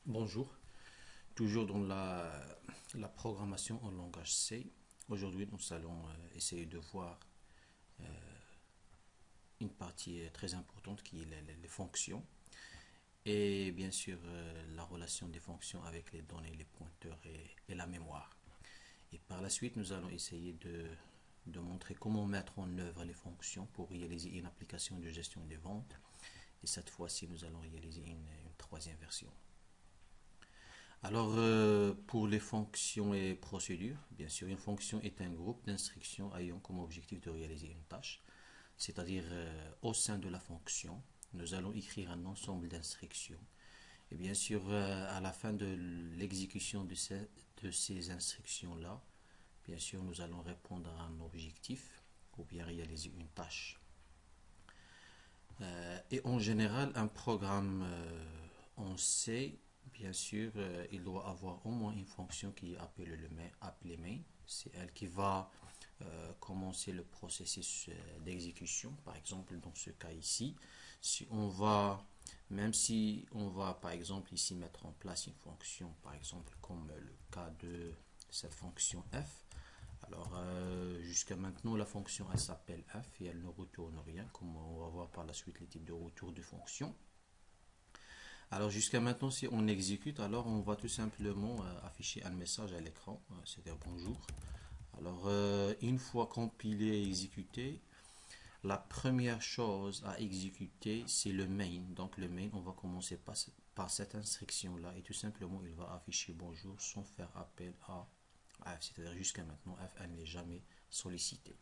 Bonjour, toujours dans la programmation en langage C. Aujourd'hui, nous allons essayer de voir une partie très importante qui est les fonctions et bien sûr la relation des fonctions avec les données, les pointeurs et la mémoire. Et par la suite, nous allons essayer de montrer comment mettre en œuvre les fonctions pour réaliser une application de gestion des ventes. Et cette fois-ci, nous allons réaliser une troisième version. Alors, pour les fonctions et procédures, bien sûr, une fonction est un groupe d'instructions ayant comme objectif de réaliser une tâche. C'est-à-dire, au sein de la fonction, nous allons écrire un ensemble d'instructions. Et bien sûr, à la fin de l'exécution de ces instructions-là, bien sûr, nous allons répondre à un objectif ou bien réaliser une tâche. Et en général, un programme en C, bien sûr, il doit avoir au moins une fonction qui est appelée main. C'est elle qui va commencer le processus d'exécution. Par exemple, dans ce cas ici, si on va, même si on va par exemple ici mettre en place une fonction, par exemple comme le cas de cette fonction f, alors, jusqu'à maintenant, la fonction, elle s'appelle f et elle ne retourne rien, comme on va voir par la suite les types de retour de fonction. Alors, jusqu'à maintenant, si on exécute, alors on va tout simplement afficher un message à l'écran, c'est-à-dire bonjour. Alors, une fois compilé et exécuté, la première chose à exécuter, c'est le main. Donc, le main, on va commencer par cette instruction-là et tout simplement, il va afficher bonjour sans faire appel à f, c'est-à-dire jusqu'à maintenant, f, elle n'est jamais sollicitée.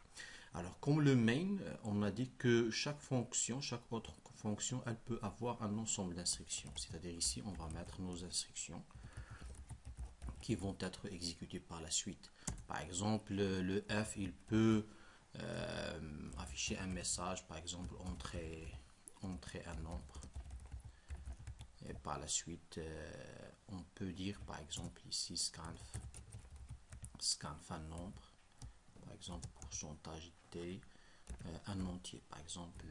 Alors, comme le main, on a dit que chaque autre fonction, elle peut avoir un ensemble d'instructions. C'est-à-dire ici, on va mettre nos instructions qui vont être exécutées par la suite. Par exemple, le f, il peut afficher un message, par exemple, entrer un nombre. Et par la suite, on peut dire, par exemple, ici, scanf un nombre. Par exemple, pourcentage D, un entier, par exemple,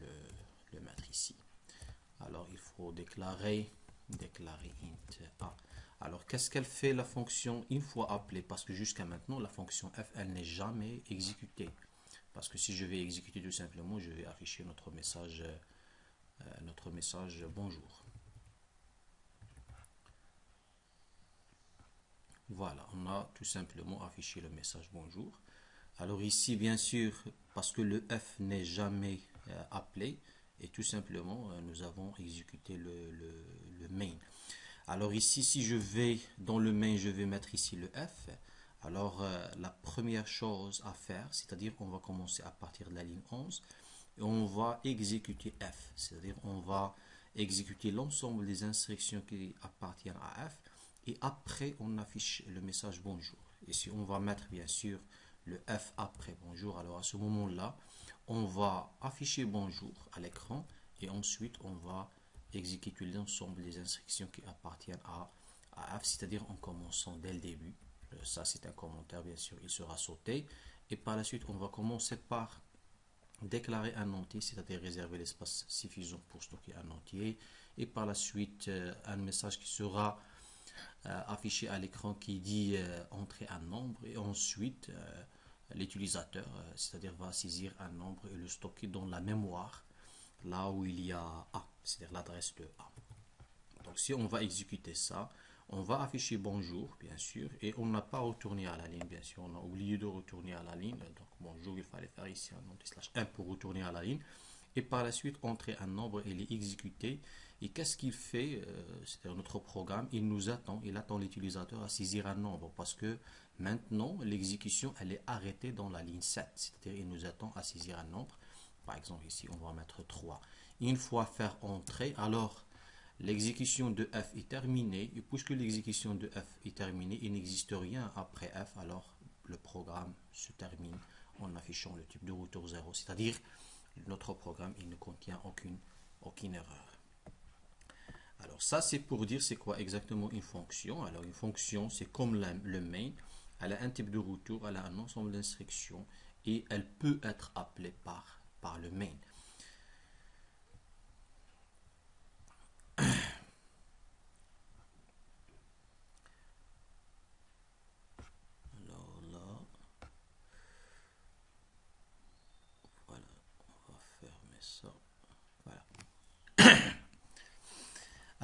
le mettre ici. Alors, il faut déclarer int a. Alors, qu'est-ce qu'elle fait la fonction une fois appelée? Parce que jusqu'à maintenant, la fonction f, elle n'est jamais exécutée. Parce que si je vais exécuter tout simplement, je vais afficher notre message bonjour. Voilà, on a tout simplement affiché le message bonjour. Alors ici, bien sûr, parce que le f n'est jamais appelé, et tout simplement, nous avons exécuté le main. Alors ici, si je vais dans le main, je vais mettre ici le f. Alors, la première chose à faire, c'est-à-dire on va commencer à partir de la ligne 11, et on va exécuter f, c'est-à-dire on va exécuter l'ensemble des instructions qui appartiennent à f, et après on affiche le message bonjour. Et si on va mettre bien sûr le F après bonjour, alors à ce moment-là, on va afficher bonjour à l'écran et ensuite on va exécuter l'ensemble des instructions qui appartiennent à F, c'est-à-dire en commençant dès le début. Ça, c'est un commentaire, bien sûr, il sera sauté. Et par la suite, on va commencer par déclarer un entier, c'est-à-dire réserver l'espace suffisant pour stocker un entier. Et par la suite, un message qui sera affiché à l'écran qui dit entrer un nombre et ensuite l'utilisateur, c'est-à-dire va saisir un nombre et le stocker dans la mémoire là où il y a A, c'est-à-dire l'adresse de A. Donc si on va exécuter ça, on va afficher bonjour bien sûr et on n'a pas retourné à la ligne, bien sûr on a oublié de retourner à la ligne, donc bonjour il fallait faire ici un /1 pour retourner à la ligne et par la suite entrer un nombre et l'exécuter. Et qu'est-ce qu'il fait? C'est-à-dire notre programme, il attend l'utilisateur à saisir un nombre parce que maintenant l'exécution elle est arrêtée dans la ligne 7, c'est-à-dire il nous attend à saisir un nombre. Par exemple ici on va mettre 3. Une fois faire entrer, alors l'exécution de f est terminée et puisque l'exécution de f est terminée, il n'existe rien après f, alors le programme se termine en affichant le type de retour 0, c'est-à-dire notre programme il ne contient aucune erreur. Alors ça c'est pour dire c'est quoi exactement une fonction. Alors une fonction c'est comme le main, elle a un type de retour, elle a un ensemble d'instructions et elle peut être appelée par le main.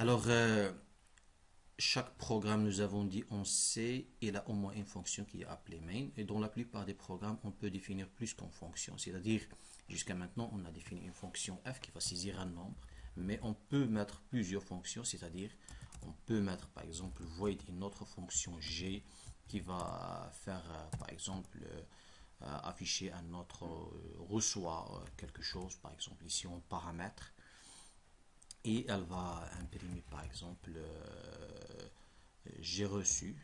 Alors, chaque programme, nous avons dit, on sait, il a au moins une fonction qui est appelée main. Et dans la plupart des programmes, on peut définir plus qu'une fonction. C'est-à-dire, jusqu'à maintenant, on a défini une fonction f qui va saisir un nombre. Mais on peut mettre plusieurs fonctions, c'est-à-dire, on peut mettre, par exemple, void une autre fonction g qui va faire, par exemple, afficher un autre, reçoit quelque chose, par exemple, ici, on paramètre. Et elle va imprimer, par exemple, j'ai reçu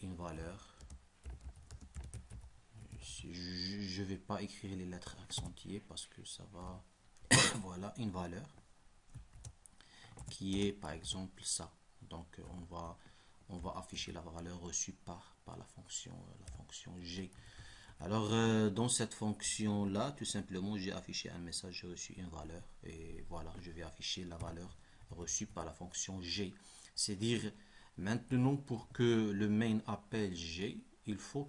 une valeur. Je ne vais pas écrire les lettres accentuées parce que ça va. Voilà une valeur qui est par exemple ça. Donc on va afficher la valeur reçue par la fonction g. Alors dans cette fonction là, tout simplement j'ai affiché un message, j'ai reçu une valeur et voilà, je vais afficher la valeur reçue par la fonction g. C'est dire maintenant pour que le main appelle g, il faut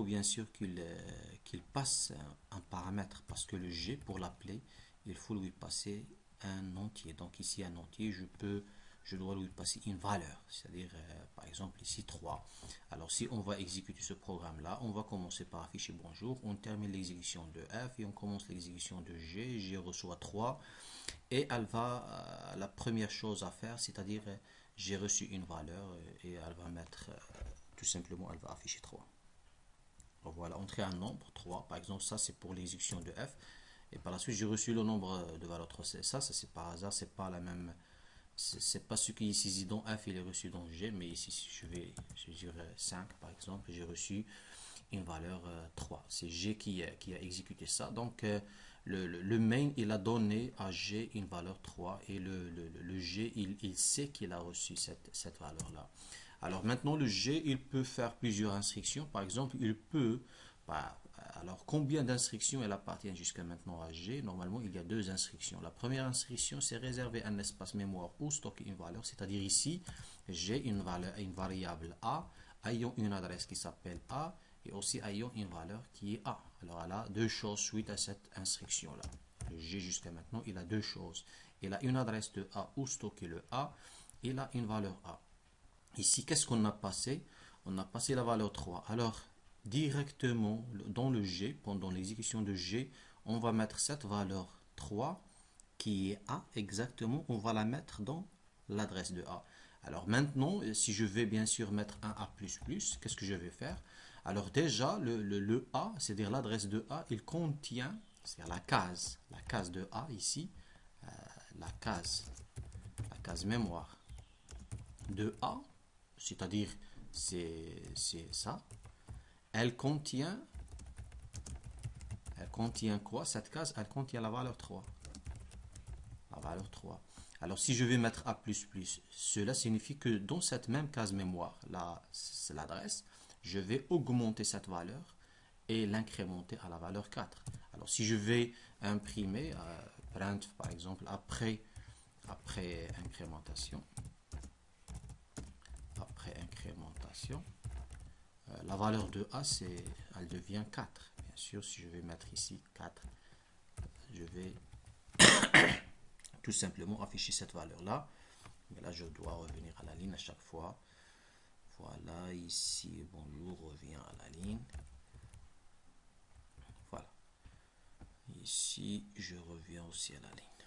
bien sûr qu'il passe un paramètre parce que le g pour l'appeler, il faut lui passer un entier. Donc ici un entier, je dois lui passer une valeur, c'est-à-dire par exemple ici 3. Alors si on va exécuter ce programme-là, on va commencer par afficher bonjour, on termine l'exécution de f et on commence l'exécution de g reçoit 3 et la première chose à faire, c'est-à-dire j'ai reçu une valeur et elle va mettre, tout simplement, elle va afficher 3. Donc voilà, entrer un nombre 3, par exemple, ça c'est pour l'exécution de f. Et par la suite, j'ai reçu le nombre de valeur 3. Ça c'est par hasard, c'est pas la même. C'est pas ce qui est saisi dans f, il est reçu dans g, mais ici, si je dire 5 par exemple, j'ai reçu une valeur 3. C'est g qui a exécuté ça. Donc, le main, il a donné à g une valeur 3 et le g, il sait qu'il a reçu cette valeur-là. Alors maintenant, le G, il peut faire plusieurs instructions. Par exemple, il peut... bah, alors, combien d'instructions elle appartient jusqu'à maintenant à G? Normalement, il y a deux instructions. La première instruction, c'est réserver un espace mémoire ou stocker une valeur. C'est-à-dire ici, j'ai une variable A ayant une adresse qui s'appelle A et aussi ayant une valeur qui est A. Alors, elle a deux choses suite à cette instruction-là. Le G jusqu'à maintenant, il a deux choses. Il a une adresse de A où stocker le A. Il a une valeur A. Ici, qu'est-ce qu'on a passé? On a passé la valeur 3. Alors, directement dans le G, pendant l'exécution de G, on va mettre cette valeur 3 qui est A exactement, on va la mettre dans l'adresse de A. Alors maintenant, si je vais bien sûr mettre un A++, qu'est-ce que je vais faire? Alors déjà, le A, c'est-à-dire l'adresse de A, il contient, c'est-à-dire la case de A ici, la case mémoire de A, c'est-à-dire c'est ça, elle contient quoi cette case? Elle contient la valeur 3. La valeur 3. Alors si je vais mettre A++, cela signifie que dans cette même case mémoire, là c'est l'adresse, je vais augmenter cette valeur et l'incrémenter à la valeur 4. Alors si je vais imprimer, print par exemple, après incrémentation, la valeur de A, elle devient 4. Bien sûr, si je vais mettre ici 4, je vais tout simplement afficher cette valeur-là. Mais là, je dois revenir à la ligne à chaque fois. Voilà, ici, bonjour, revient à la ligne. Voilà. Ici, je reviens aussi à la ligne.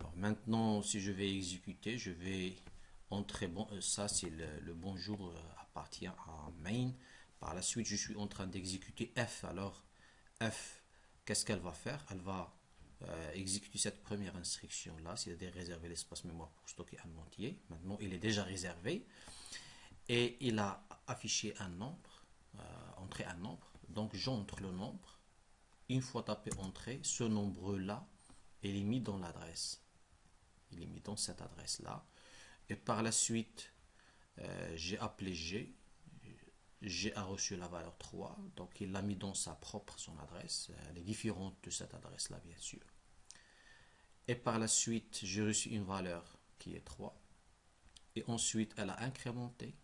Alors maintenant, si je vais exécuter, je vais entrer, bon, ça c'est le bonjour appartient à main. Par la suite, je suis en train d'exécuter F. Alors, F, qu'est-ce qu'elle va faire? Elle va exécuter cette première instruction là, c'est-à-dire réserver l'espace mémoire pour stocker un entier. Maintenant, il est déjà réservé et il a affiché un nombre, entré un nombre. Donc, j'entre le nombre. Une fois tapé entrée, ce nombre-là, il est mis dans l'adresse. Il est mis dans cette adresse-là. Et par la suite, j'ai appelé G. G a reçu la valeur 3, donc il l'a mis dans son adresse. Elle est différente de cette adresse-là, bien sûr. Et par la suite, j'ai reçu une valeur qui est 3. Et ensuite, elle a incrémenté.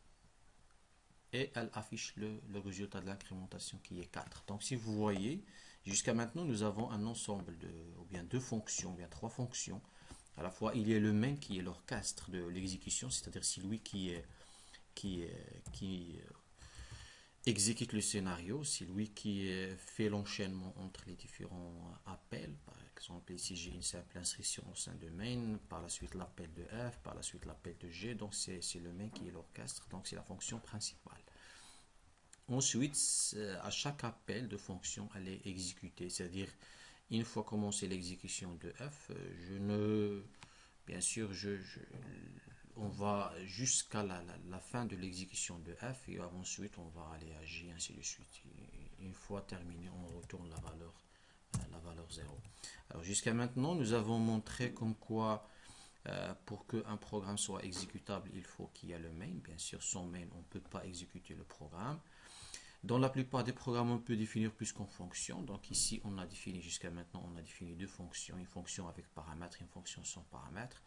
Et elle affiche le résultat de l'incrémentation qui est 4. Donc si vous voyez, jusqu'à maintenant, nous avons un ensemble bien deux fonctions, ou bien trois fonctions. À la fois, il y a le main qui est l'orchestre de l'exécution, c'est-à-dire c'est lui qui exécute le scénario, c'est lui qui fait l'enchaînement entre les différents appels. Par exemple, ici j'ai une simple instruction au sein de main, par la suite l'appel de F, par la suite l'appel de G, donc c'est le main qui est l'orchestre, donc c'est la fonction principale. Ensuite, à chaque appel de fonction, elle est exécutée, c'est-à-dire une fois commencé l'exécution de F, bien sûr, on va jusqu'à la fin de l'exécution de F et ensuite on va aller à J, ainsi de suite. Et une fois terminé, on retourne la valeur 0. Alors jusqu'à maintenant, nous avons montré comme quoi pour qu'un programme soit exécutable, il faut qu'il y ait le main. Bien sûr, sans main, on ne peut pas exécuter le programme. Dans la plupart des programmes, on peut définir plus qu'une fonction. Donc ici, on a défini jusqu'à maintenant, on a défini deux fonctions, une fonction avec paramètres et une fonction sans paramètres.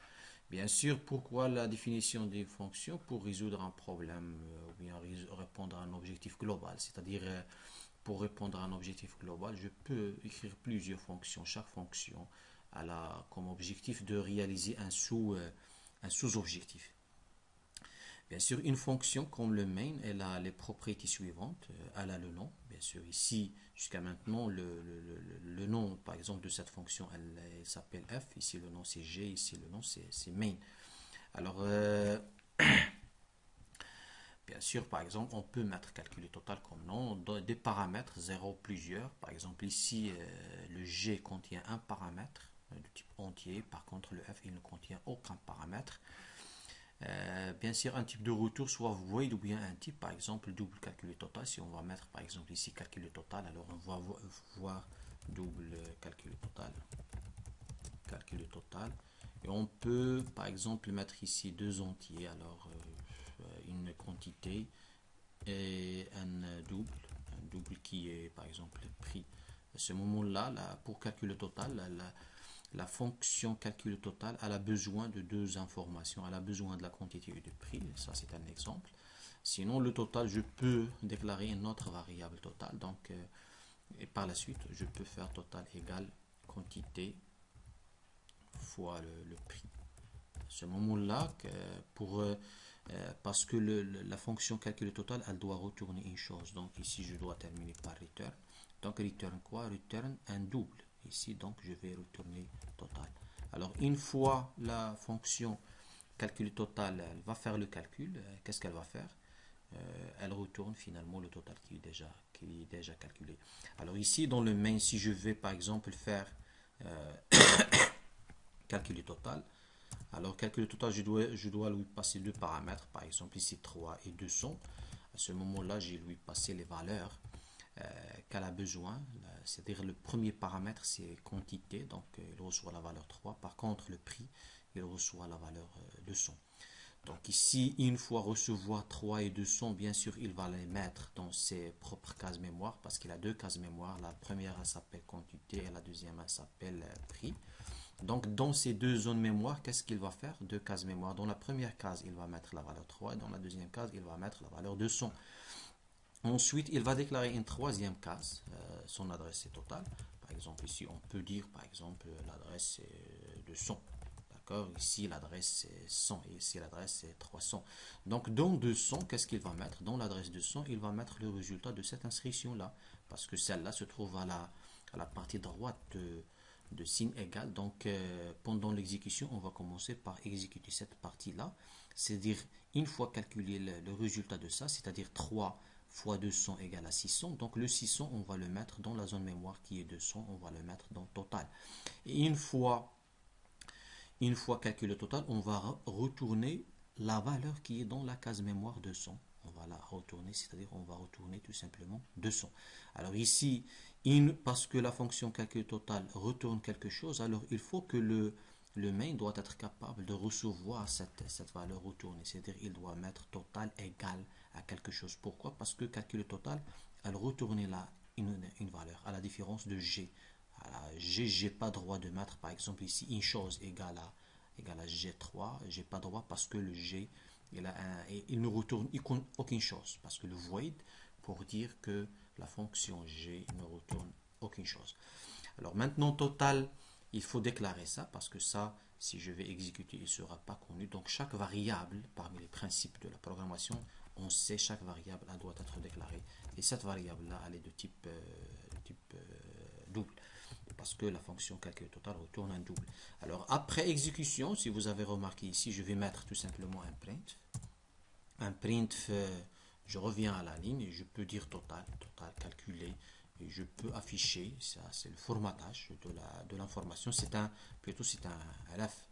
Bien sûr, pourquoi la définition des fonctions? Pour résoudre un problème ou bien répondre à un objectif global. C'est-à-dire, pour répondre à un objectif global, je peux écrire plusieurs fonctions. Chaque fonction a comme objectif de réaliser un sous-objectif. Bien sûr, une fonction comme le main, elle a les propriétés suivantes. Elle a le nom, bien sûr. Ici, jusqu'à maintenant, le nom, par exemple, de cette fonction, elle s'appelle f. Ici, le nom, c'est g. Ici, le nom, c'est main. Alors, bien sûr, par exemple, on peut mettre calcul total comme nom. Des paramètres, 0, plusieurs. Par exemple, ici, le g contient un paramètre de type entier. Par contre, le f, il ne contient aucun paramètre. Bien sûr, un type de retour, soit void ou bien un type, par exemple, double calcul total. Si on va mettre, par exemple, ici calcul total, alors on va voir double calcul total. Et on peut, par exemple, mettre ici deux entiers, alors une quantité et un double qui est, par exemple, pris. À ce moment-là, pour calculer total, la fonction calcul total, elle a besoin de deux informations. Elle a besoin de la quantité et du prix. Ça, c'est un exemple. Sinon, le total, je peux déclarer une autre variable totale. Donc, et par la suite, je peux faire total égale quantité fois le prix. À ce moment-là, parce que la fonction calcul total, elle doit retourner une chose. Donc, ici, je dois terminer par return. Donc, return quoi? Return un double. Ici, donc, je vais retourner total. Alors, une fois la fonction calcul total, elle va faire le calcul. Qu'est-ce qu'elle va faire? Elle retourne finalement le total qui est déjà calculé. Alors, ici, dans le main, si je vais, par exemple, faire calcul total, alors, calcul total, je dois lui passer deux paramètres, par exemple ici 3 et 200. À ce moment-là, j'ai lui passé les valeurs qu'elle a besoin. C'est-à-dire le premier paramètre, c'est quantité, donc il reçoit la valeur 3. Par contre, le prix, il reçoit la valeur 200. Donc ici, une fois recevoir 3 et 200, bien sûr, il va les mettre dans ses propres cases mémoire, parce qu'il a deux cases mémoire. La première, elle s'appelle quantité, et la deuxième, elle s'appelle prix. Donc, dans ces deux zones mémoire, qu'est-ce qu'il va faire? Deux cases mémoire. Dans la première case, il va mettre la valeur 3 et dans la deuxième case, il va mettre la valeur 200. Ensuite, il va déclarer une troisième case, son adresse est totale. Par exemple, ici, on peut dire, par exemple, l'adresse est 200. D'accord? Ici, l'adresse est 100 et ici, l'adresse est 300. Donc, dans 200, qu'est-ce qu'il va mettre? Dans l'adresse 200, il va mettre le résultat de cette inscription-là. Parce que celle-là se trouve à la partie droite de signe égal. Donc, pendant l'exécution, on va commencer par exécuter cette partie-là. C'est-à-dire, une fois calculé le résultat de ça, c'est-à-dire 3 fois 200 égale à 600. Donc, le 600, on va le mettre dans la zone mémoire qui est 200. On va le mettre dans total. Et une fois calculé le total, on va retourner la valeur qui est dans la case mémoire 200. On va la retourner, c'est-à-dire on va retourner tout simplement 200. Alors ici, parce que la fonction calcul total retourne quelque chose, alors il faut que le main doit être capable de recevoir cette valeur retournée. C'est-à-dire il doit mettre total égal à quelque chose. Pourquoi? Parce que calcul total, elle retourne là une valeur, à la différence de G. G, n'ai pas droit de mettre, par exemple, ici, une chose égale à G3. J'ai pas droit parce que le G, il ne retourne aucune chose. Parce que le void, pour dire que la fonction G ne retourne aucune chose. Alors maintenant, total, il faut déclarer ça parce que ça, si je vais exécuter, il ne sera pas connu. Donc chaque variable, parmi les principes de la programmation, on sait chaque variable elle doit être déclarée. Et cette variable-là, elle est de type, double. Parce que la fonction calcul total retourne un double. Alors après exécution, si vous avez remarqué ici, je vais mettre tout simplement un print. Un print, je reviens à la ligne et je peux dire total, total calculé. Et je peux afficher, ça c'est le formatage de l'information, c'est un LF.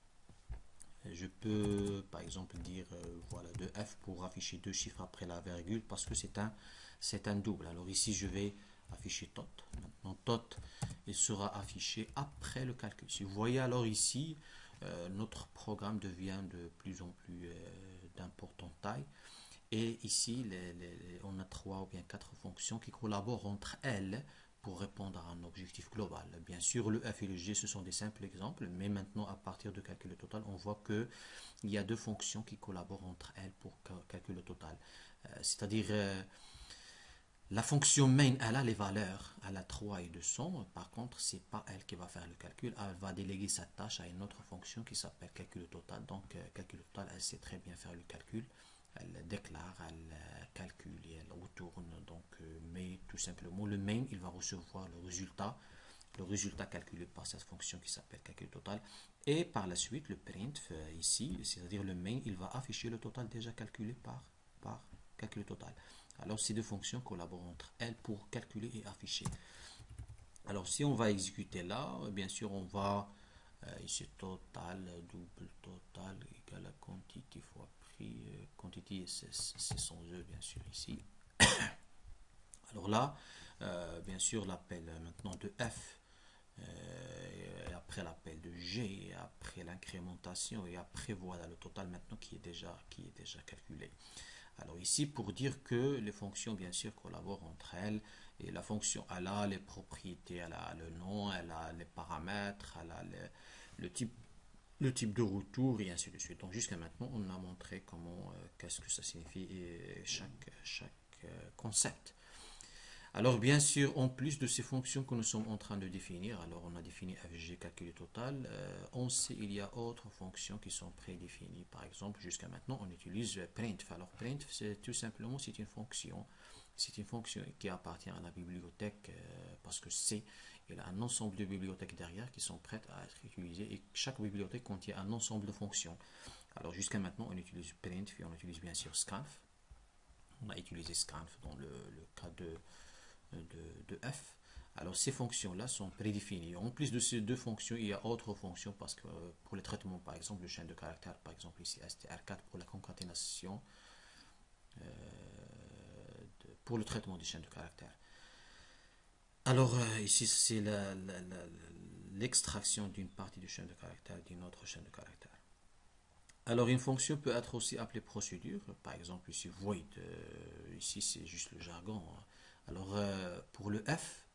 Je peux par exemple dire voilà de F pour afficher deux chiffres après la virgule parce que c'est un double. Alors ici je vais afficher tot. Maintenant tot il sera affiché après le calcul. Si vous voyez alors ici notre programme devient de plus en plus d'importante taille. Et ici, on a trois ou bien quatre fonctions qui collaborent entre elles pour répondre à un objectif global. Bien sûr, le f et le g, ce sont des simples exemples, mais maintenant, à partir de calcul total, on voit qu'il y a deux fonctions qui collaborent entre elles pour calculer le total. C'est-à-dire, la fonction main, elle a les valeurs, elle a 3 et 200. Par contre, c'est pas elle qui va faire le calcul. Elle va déléguer sa tâche à une autre fonction qui s'appelle calcul total. Donc, calcul total, elle sait très bien faire le calcul. Elle déclare, elle calcule et elle retourne. Donc, mais tout simplement, le main, il va recevoir le résultat calculé par cette fonction qui s'appelle calcul total. Et par la suite, le print ici, c'est-à-dire le main, il va afficher le total déjà calculé par calcul total. Alors, ces deux fonctions collaborent entre elles pour calculer et afficher. Alors, si on va exécuter là, bien sûr, on va ici total, double total égale à quantité fois prix, quantité c'est son E, bien sûr, ici. Alors là, bien sûr, l'appel maintenant de F, et après l'appel de G, et après l'incrémentation, et après voilà le total maintenant qui est déjà calculé. Alors ici, pour dire que les fonctions, bien sûr, collaborent entre elles, et la fonction, elle a les propriétés, elle a le nom, elle a les paramètres, elle a le type de retour, et ainsi de suite. Donc jusqu'à maintenant, on a montré comment, qu'est-ce que ça signifie et chaque concept. Alors bien sûr, en plus de ces fonctions que nous sommes en train de définir, alors on a défini FG calcul total, on sait il y a autres fonctions qui sont prédéfinies. Par exemple, jusqu'à maintenant, on utilise printf. Alors printf, c'est tout simplement c'est une fonction qui appartient à la bibliothèque parce que c'est il y a un ensemble de bibliothèques derrière qui sont prêtes à être utilisées et chaque bibliothèque contient un ensemble de fonctions. Alors jusqu'à maintenant, on utilise printf et on utilise bien sûr scanf. On a utilisé scanf dans le cas de F. Alors ces fonctions-là sont prédéfinies. En plus de ces deux fonctions, il y a autres fonctions parce que pour le traitement, par exemple, de chaîne de caractères, par exemple ici str4 pour la concaténation, pour le traitement des chaînes de caractères. Alors ici c'est l'extraction d'une partie de chaîne de caractères d'une autre chaîne de caractères. Alors une fonction peut être aussi appelée procédure, par exemple ici void, ici c'est juste le jargon. Alors pour le f,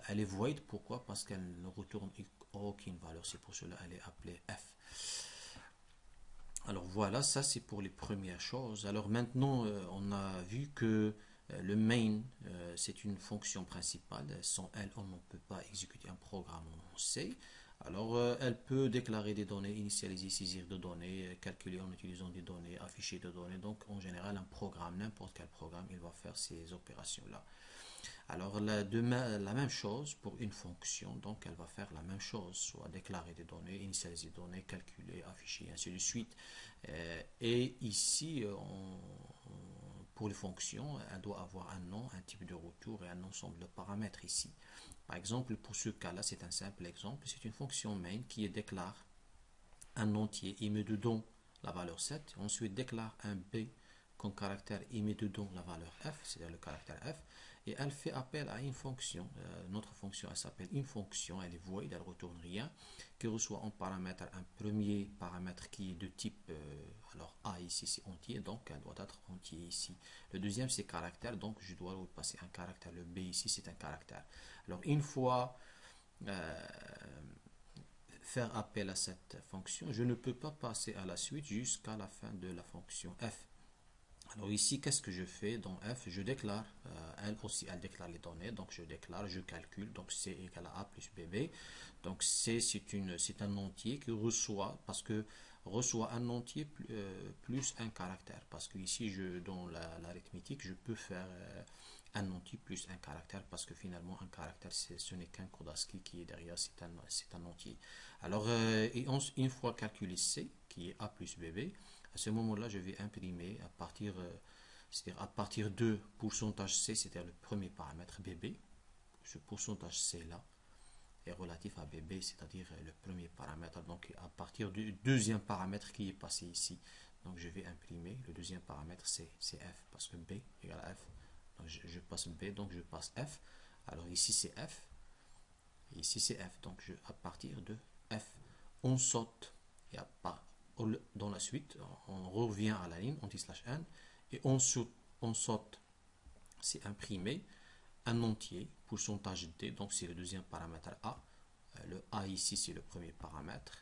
elle est void, pourquoi? Parce qu'elle ne retourne aucune valeur, c'est pour cela qu'elle est appelée f. Alors voilà, ça c'est pour les premières choses. Alors maintenant on a vu que le main c'est une fonction principale, sans elle on ne peut pas exécuter un programme en C. Alors, elle peut déclarer des données, initialiser, saisir de données, calculer en utilisant des données, afficher des données. Donc, en général, un programme, n'importe quel programme, il va faire ces opérations-là. Alors, la même chose pour une fonction. Donc, elle va faire la même chose, soit déclarer des données, initialiser des données, calculer, afficher, ainsi de suite. Et ici, pour les fonctions, elle doit avoir un nom, un type de retour et un ensemble de paramètres ici. Par exemple, pour ce cas-là, c'est un simple exemple. C'est une fonction main qui déclare un entier et met dedans la valeur 7. Ensuite, déclare un b comme caractère et met dedans la valeur f, c'est-à-dire le caractère f. Et elle fait appel à une fonction. Notre fonction, elle s'appelle une fonction. Elle est void, elle ne retourne rien. Qui reçoit en paramètre un premier paramètre qui est de type, alors a ici c'est entier, donc elle doit être entier ici. Le deuxième c'est caractère, donc je dois passer un caractère. Le b ici c'est un caractère. Alors une fois faire appel à cette fonction, je ne peux pas passer à la suite jusqu'à la fin de la fonction f. Alors ici, qu'est-ce que je fais dans F? Je déclare, elle aussi, elle déclare les données, donc je déclare, je calcule, donc C égale à A plus BB. Donc C, c'est un entier qui reçoit, parce que reçoit un entier plus un caractère. Parce que ici, dans l'arithmétique, je peux faire un entier plus un caractère, parce que finalement, un caractère, ce n'est qu'un code ASCII qui est derrière, c'est un entier. Alors, une fois calculé C, qui est A plus BB, à ce moment-là, je vais imprimer à partir, c'est-à-dire à partir de pourcentage C, c'est-à-dire le premier paramètre BB, ce pourcentage C là est relatif à BB, c'est-à-dire le premier paramètre, donc à partir du deuxième paramètre qui est passé ici. Donc je vais imprimer le deuxième paramètre c'est F, parce que B égale à F. Donc je passe B, donc je passe F. Alors ici c'est F, et ici c'est F, donc à partir de F, on saute, et dans la suite, on revient à la ligne anti/n, et on saute, c'est imprimé, un entier, pourcentage D, donc c'est le deuxième paramètre A. Le A ici, c'est le premier paramètre.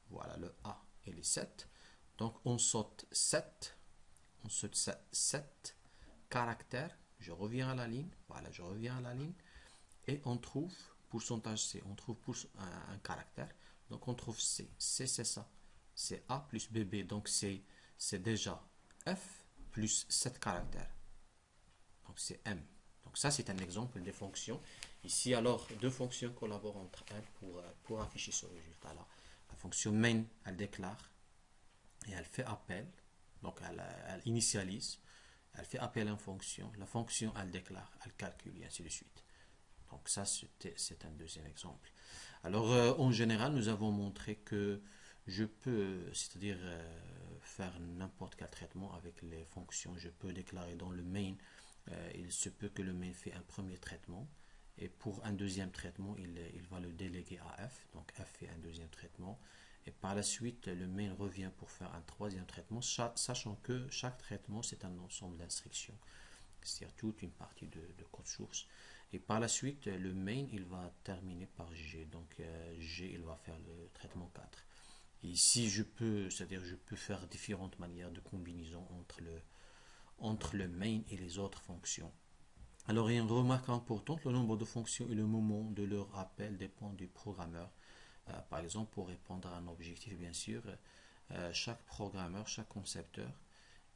Voilà, le A et les 7. Donc on saute 7, on saute 7 caractères. Je reviens à la ligne, voilà, je reviens à la ligne, et on trouve pourcentage C, on trouve un caractère, donc on trouve C, c'est ça, c'est A plus BB, donc c'est déjà F plus 7 caractères, donc c'est M. Donc ça c'est un exemple des fonctions. Ici alors deux fonctions collaborent entre elles pour afficher ce résultat là. La fonction main, elle déclare et elle fait appel, donc elle initialise, elle fait appel à une fonction, la fonction elle déclare, elle calcule et ainsi de suite. Donc ça, c'est un deuxième exemple. Alors, en général, nous avons montré que je peux, c'est-à-dire faire n'importe quel traitement avec les fonctions. Je peux déclarer dans le main, il se peut que le main fait un premier traitement. Et pour un deuxième traitement, il va le déléguer à F. Donc F fait un deuxième traitement. Et par la suite, le main revient pour faire un troisième traitement, sachant que chaque traitement, c'est un ensemble d'instructions. C'est-à-dire toute une partie de code source. Et par la suite, le main, il va terminer par G. Donc G, il va faire le traitement 4. Et ici, c'est-à-dire je peux faire différentes manières de combinaison entre le main et les autres fonctions. Alors, il y a une remarque importante, le nombre de fonctions et le moment de leur appel dépend du programmeur. Par exemple, pour répondre à un objectif, bien sûr, chaque programmeur, chaque concepteur,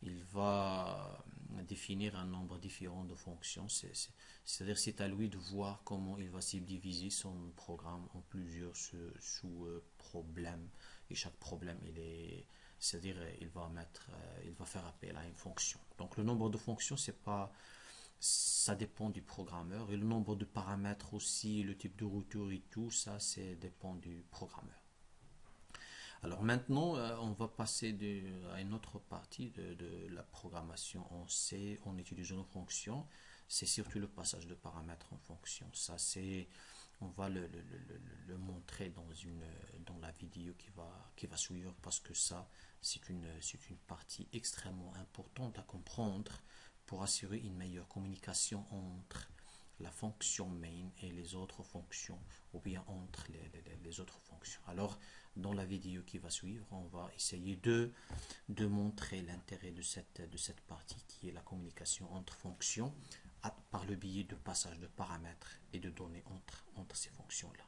il va définir un nombre différent de fonctions. C'est-à-dire c'est à lui de voir comment il va subdiviser son programme en plusieurs sous-problèmes. Et chaque problème, c'est-à-dire il va faire appel à une fonction. Donc le nombre de fonctions, ça dépend du programmeur. Et le nombre de paramètres aussi, le type de retour et tout, ça dépend du programmeur. Alors maintenant, on va passer à une autre partie de la programmation en C en utilisant nos fonctions. C'est surtout le passage de paramètres en fonction. Ça, on va le montrer dans la vidéo qui va suivre parce que ça, c'est une partie extrêmement importante à comprendre pour assurer une meilleure communication entre la fonction main et les autres fonctions, ou bien entre les autres fonctions. Alors, dans la vidéo qui va suivre, on va essayer de montrer l'intérêt de cette partie qui est la communication entre fonctions par le biais de passage de paramètres et de données entre ces fonctions-là.